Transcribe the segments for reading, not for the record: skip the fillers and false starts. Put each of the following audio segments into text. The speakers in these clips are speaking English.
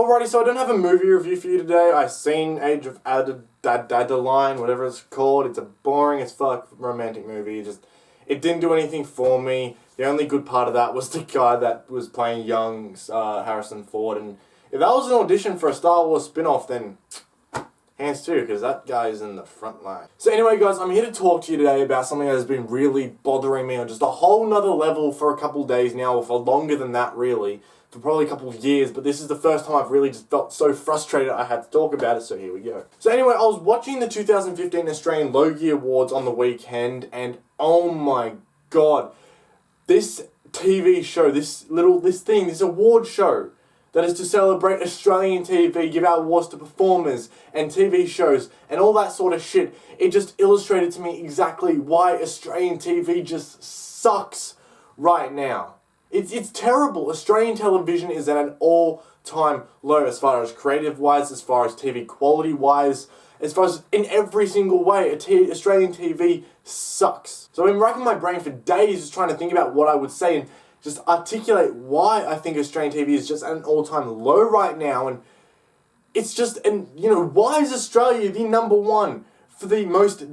Alrighty, so I don't have a movie review for you today. I seen Age of Adaline, whatever it's called. It's a boring as fuck romantic movie. It didn't do anything for me. The only good part of that was the guy that was playing young Harrison Ford. And if that was an audition for a Star Wars spin-off, then hands too, because that guy is in the front line. So anyway, guys, I'm here to talk to you today about something that has been really bothering me on just a whole nother level for a couple days now, or for longer than that, really. For probably a couple of years, but this is the first time I've really just felt so frustrated I had to talk about it, so here we go. So anyway, I was watching the 2015 Australian Logie Awards on the weekend, and oh my god, this TV show, this award show that is to celebrate Australian TV, give out awards to performers and TV shows and all that sort of shit, it just illustrated to me exactly why Australian TV just sucks right now. It's terrible. Australian television is at an all-time low as far as creative-wise, as far as TV quality-wise, as far as in every single way. Australian TV sucks. So I've been racking my brain for days just trying to think about what I would say and just articulate why I think Australian TV is just at an all-time low right now. And it's just, why is Australia the number one for the most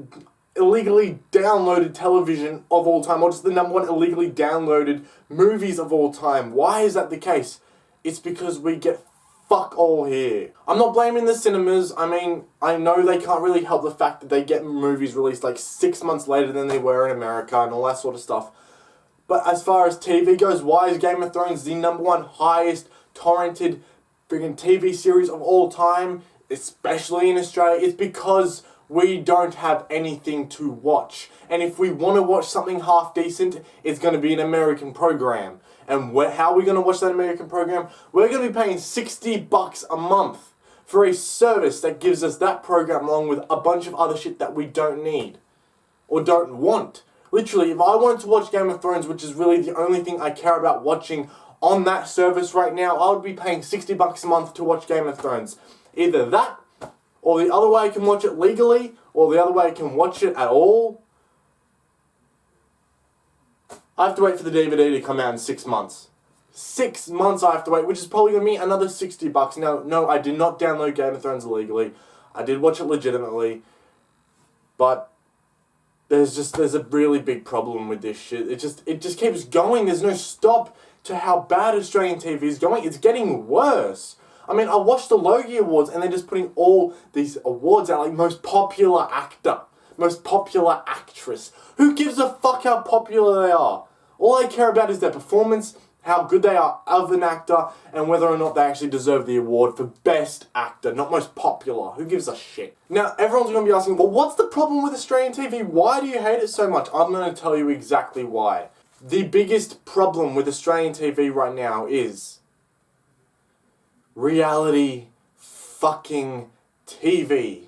illegally downloaded television of all time, or just the number one illegally downloaded movies of all time? Why is that the case? It's because we get fuck all here. I'm not blaming the cinemas. I mean, I know they can't really help the fact that they get movies released like 6 months later than they were in America and all that sort of stuff. But as far as TV goes, why is Game of Thrones the number one highest torrented friggin' TV series of all time, especially in Australia? It's because we don't have anything to watch. And if we want to watch something half decent, it's going to be an American program. And how are we going to watch that American program? We're going to be paying $60 a month for a service that gives us that program along with a bunch of other shit that we don't need or don't want. Literally, if I wanted to watch Game of Thrones, which is really the only thing I care about watching on that service right now, I would be paying $60 a month to watch Game of Thrones. Either that, or the other way I can watch it legally, or the other way I can watch it at all. I have to wait for the DVD to come out in 6 months. 6 months I have to wait, which is probably going to be another $60. No, I did not download Game of Thrones illegally. I did watch it legitimately. But there's a really big problem with this shit. It just keeps going. There's no stop to how bad Australian TV is going. It's getting worse. I mean, I watched the Logie Awards and they're just putting all these awards out, like most popular actor, most popular actress. Who gives a fuck how popular they are? All I care about is their performance, how good they are of an actor, and whether or not they actually deserve the award for best actor, not most popular. Who gives a shit? Now, everyone's going to be asking, well, what's the problem with Australian TV? Why do you hate it so much? I'm going to tell you exactly why. The biggest problem with Australian TV right now is reality fucking TV.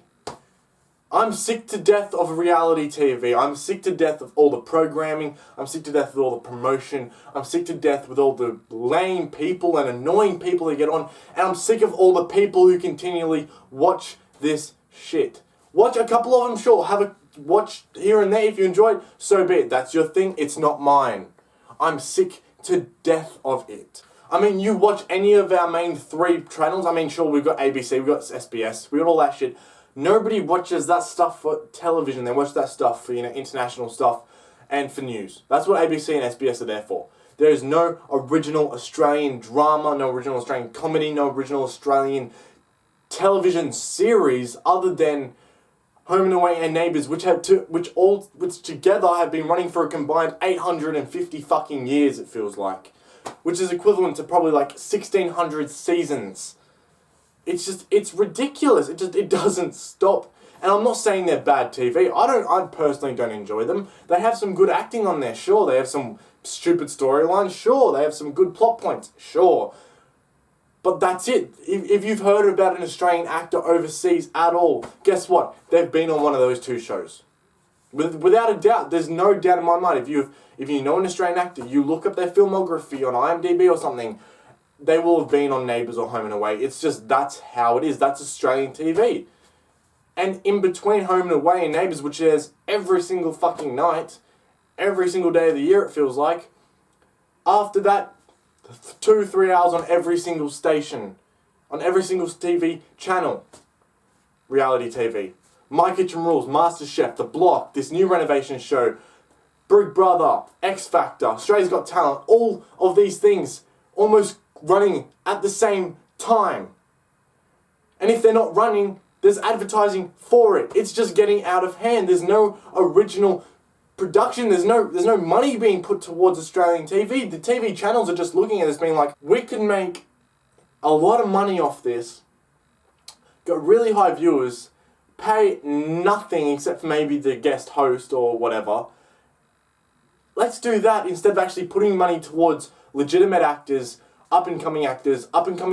I'm sick to death of reality TV. I'm sick to death of all the programming. I'm sick to death with all the promotion. I'm sick to death with all the lame people and annoying people that get on. And I'm sick of all the people who continually watch this shit. Watch a couple of them, sure. Have a watch here and there if you enjoy it. So be it. That's your thing. It's not mine. I'm sick to death of it. I mean, you watch any of our main 3 channels. I mean, sure, we've got ABC, we've got SBS, we've got all that shit. Nobody watches that stuff for television. They watch that stuff for, international stuff and for news. That's what ABC and SBS are there for. There is no original Australian drama, no original Australian comedy, no original Australian television series other than Home and Away and Neighbours, which together have been running for a combined 850 fucking years, it feels like. Which is equivalent to probably like 1,600 seasons. It's ridiculous. It doesn't stop. And I'm not saying they're bad TV. I personally don't enjoy them. They have some good acting on there, sure. They have some stupid storylines, sure. They have some good plot points, sure. But that's it. If you've heard about an Australian actor overseas at all, guess what? They've been on one of those 2 shows. Without a doubt, there's no doubt in my mind. If you know an Australian actor, you look up their filmography on IMDb or something, they will have been on Neighbours or Home and Away. It's just, that's how it is. That's Australian TV. And in between Home and Away and Neighbours, which airs every single fucking night, every single day of the year it feels like, after that, 2-3 hours on every single station On every single TV channel. Reality TV. My Kitchen Rules, MasterChef, The Block, this new renovation show, Big Brother, X Factor, Australia's Got Talent, all of these things almost running at the same time. And if they're not running, there's advertising for it. It's just getting out of hand. There's no original production. There's no money being put towards Australian TV. The TV channels are just looking at this being like, we can make a lot of money off this, got really high viewers, pay nothing except for maybe the guest host or whatever. Let's do that instead of actually putting money towards legitimate actors, up-and-coming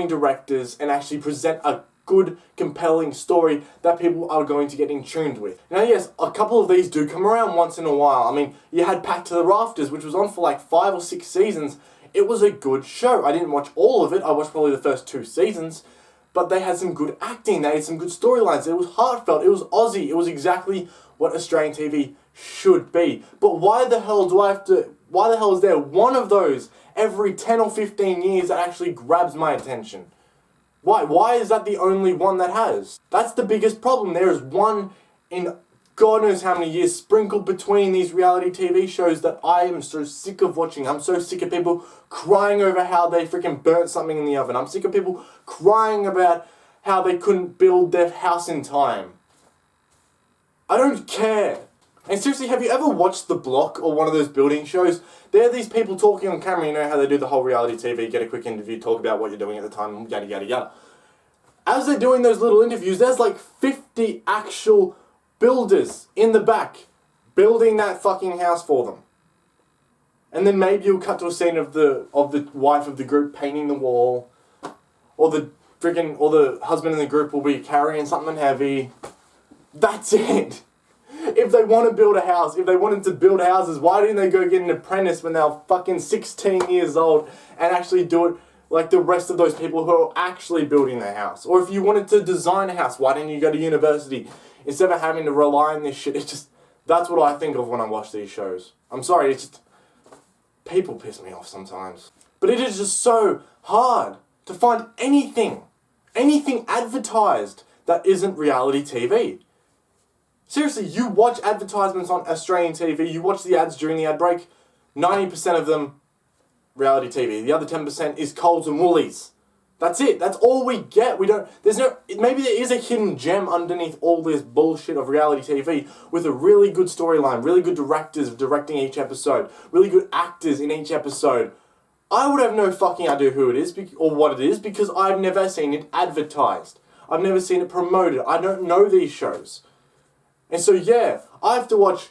directors, and actually present a good, compelling story that people are going to get in tuned with. Now, yes, a couple of these do come around once in a while. I mean, you had Packed to the Rafters, which was on for like 5 or 6 seasons. It was a good show. I didn't watch all of it. I watched probably the first 2 seasons. But they had some good acting. They had some good storylines. It was heartfelt. It was Aussie. It was exactly what Australian TV should be. But why the hell is there one of those every 10 or 15 years that actually grabs my attention? Why? Why is that the only one that has? That's the biggest problem. There is one in God knows how many years sprinkled between these reality TV shows that I am so sick of watching. I'm so sick of people crying over how they freaking burnt something in the oven. I'm sick of people crying about how they couldn't build their house in time. I don't care. And seriously, have you ever watched The Block or one of those building shows? There are these people talking on camera, you know how they do the whole reality TV, get a quick interview, talk about what you're doing at the time, yada yada yada. As they're doing those little interviews, there's like 50 actual builders in the back building that fucking house for them. And then maybe you'll cut to a scene of the wife of the group painting the wall, or the husband in the group will be carrying something heavy. That's it. If they want to build a house, if they wanted to build houses, why didn't they go get an apprentice when they were fucking 16 years old and actually do it like the rest of those people who are actually building their house? Or if you wanted to design a house, why didn't you go to university instead of having to rely on this shit? That's what I think of when I watch these shows. I'm sorry, people piss me off sometimes. But it is just so hard to find anything advertised that isn't reality TV. Seriously, you watch advertisements on Australian TV, you watch the ads during the ad break, 90% of them, reality TV. The other 10% is Coles and Woolies. That's it. That's all we get. Maybe there is a hidden gem underneath all this bullshit of reality TV with a really good storyline, really good directors directing each episode, really good actors in each episode. I would have no fucking idea who it is or what it is because I've never seen it advertised. I've never seen it promoted. I don't know these shows. And so yeah, I have to watch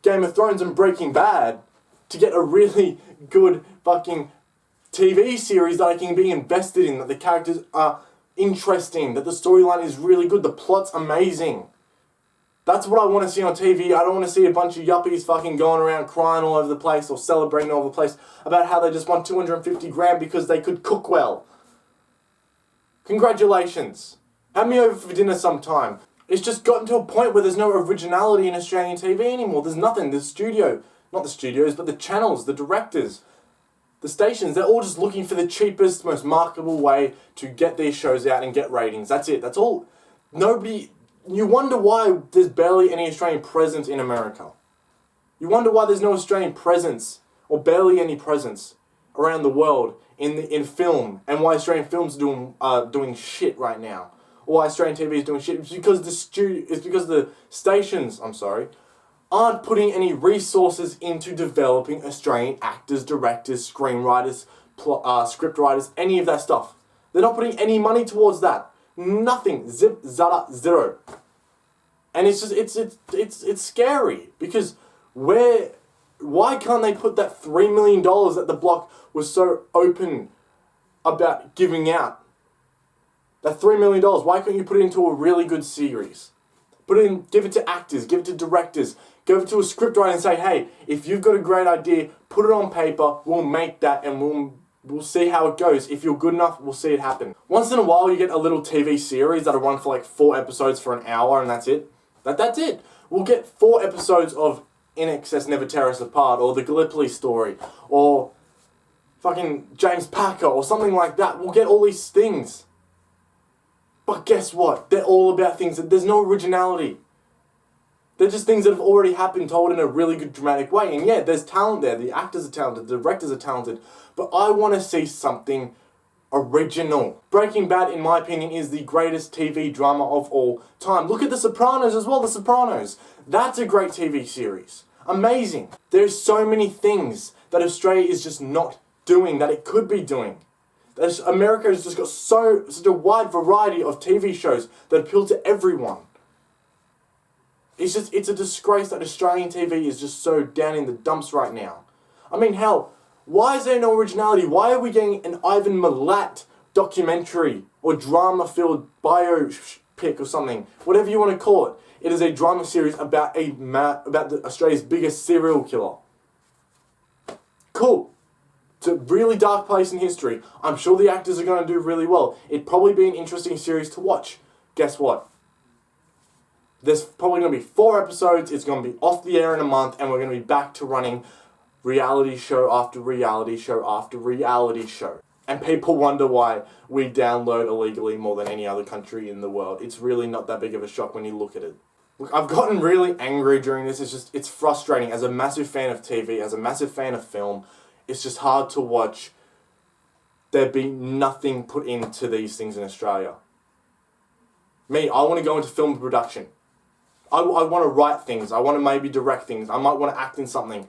Game of Thrones and Breaking Bad to get a really good fucking TV series that I can be invested in, that the characters are interesting, that the storyline is really good, the plot's amazing. That's what I want to see on TV. I don't want to see a bunch of yuppies fucking going around crying all over the place or celebrating all over the place about how they just won 250 grand because they could cook well. Congratulations. Have me over for dinner sometime. It's just gotten to a point where there's no originality in Australian TV anymore. There's nothing. The studio, not the studios, but the channels, the directors, the stations, they're all just looking for the cheapest, most marketable way to get these shows out and get ratings. That's it. That's all. You wonder why there's barely any Australian presence in America. You wonder why there's no Australian presence, or barely any presence, around the world in film, and why Australian films are doing shit right now. Or why Australian TV is doing shit. It's because the stations, aren't putting any resources into developing Australian actors, directors, screenwriters, script writers, any of that stuff. They're not putting any money towards that. Nothing. Zip, zada, zero. And it's just, it's scary. Because why can't they put that $3 million that the Block was so open about giving out? That $3 million, why can't you put it into a really good series? Give it to actors, give it to directors, give it to a scriptwriter and say, hey, if you've got a great idea, put it on paper, we'll make that and we'll see how it goes. If you're good enough, we'll see it happen. Once in a while, you get a little TV series that'll run for like 4 episodes for an hour and that's it. That's it. We'll get 4 episodes of In Excess Never Tear Us Apart, or The Gallipoli Story, or fucking James Packer, or something like that. We'll get all these things. But guess what? They're all about things that there's no originality. They're just things that have already happened, told in a really good dramatic way. And yeah, there's talent there. The actors are talented. The directors are talented. But I want to see something original. Breaking Bad, in my opinion, is the greatest TV drama of all time. Look at The Sopranos as well. The Sopranos. That's a great TV series. Amazing. There's so many things that Australia is just not doing that it could be doing. America has just got such a wide variety of TV shows that appeal to everyone. It's a disgrace that Australian TV is just so down in the dumps right now. I mean, hell, why is there no originality? Why are we getting an Ivan Milat documentary or drama-filled biopic or something? Whatever you want to call it. It is a drama series about Australia's biggest serial killer. Cool. It's a really dark place in history. I'm sure the actors are going to do really well. It'd probably be an interesting series to watch. Guess what? There's probably going to be 4 episodes, it's going to be off the air in a month, and we're going to be back to running reality show after reality show after reality show. And people wonder why we download illegally more than any other country in the world. It's really not that big of a shock when you look at it. Look, I've gotten really angry during this. It's frustrating. As a massive fan of TV, as a massive fan of film, it's just hard to watch there be nothing put into these things in Australia. Me, I want to go into film production. I want to write things. I want to maybe direct things. I might want to act in something.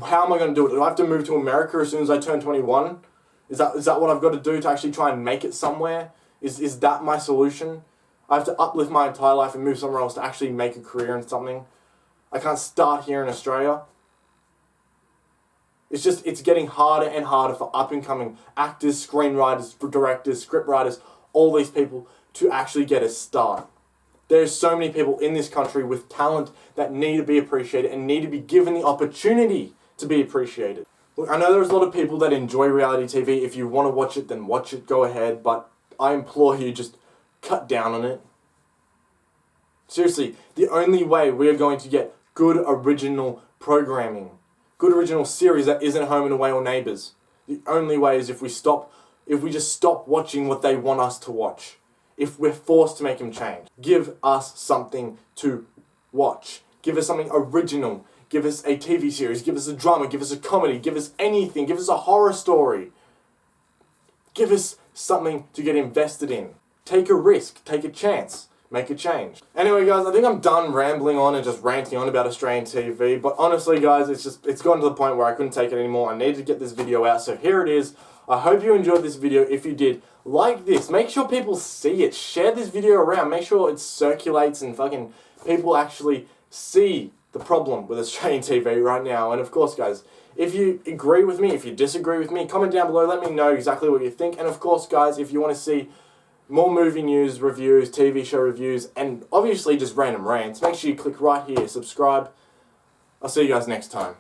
How am I going to do it? Do I have to move to America as soon as I turn 21? Is that what I've got to do to actually try and make it somewhere? Is that my solution? I have to uplift my entire life and move somewhere else to actually make a career in something? I can't start here in Australia? It's getting harder and harder for up-and-coming actors, screenwriters, directors, scriptwriters, all these people to actually get a start. There's so many people in this country with talent that need to be appreciated and need to be given the opportunity to be appreciated. Look, I know there's a lot of people that enjoy reality TV. If you want to watch it, then watch it, go ahead. But I implore you, just cut down on it. Seriously, the only way we're going to get good original programming, good original series that isn't Home and Away or Neighbours, the only way is if we just stop watching what they want us to watch. If we're forced to make them change. Give us something to watch. Give us something original. Give us a TV series. Give us a drama. Give us a comedy. Give us anything. Give us a horror story. Give us something to get invested in. Take a risk. Take a chance. Make a change. Anyway, guys, I think I'm done rambling on and just ranting on about Australian TV. But honestly, guys, it's gotten to the point where I couldn't take it anymore. I needed to get this video out. So here it is. I hope you enjoyed this video. If you did, like this. Make sure people see it. Share this video around. Make sure it circulates and fucking people actually see the problem with Australian TV right now. And of course, guys, if you agree with me, if you disagree with me, comment down below. Let me know exactly what you think. And of course, guys, if you want to see more movie news, reviews, TV show reviews, and obviously just random rants, make sure you click right here, subscribe. I'll see you guys next time.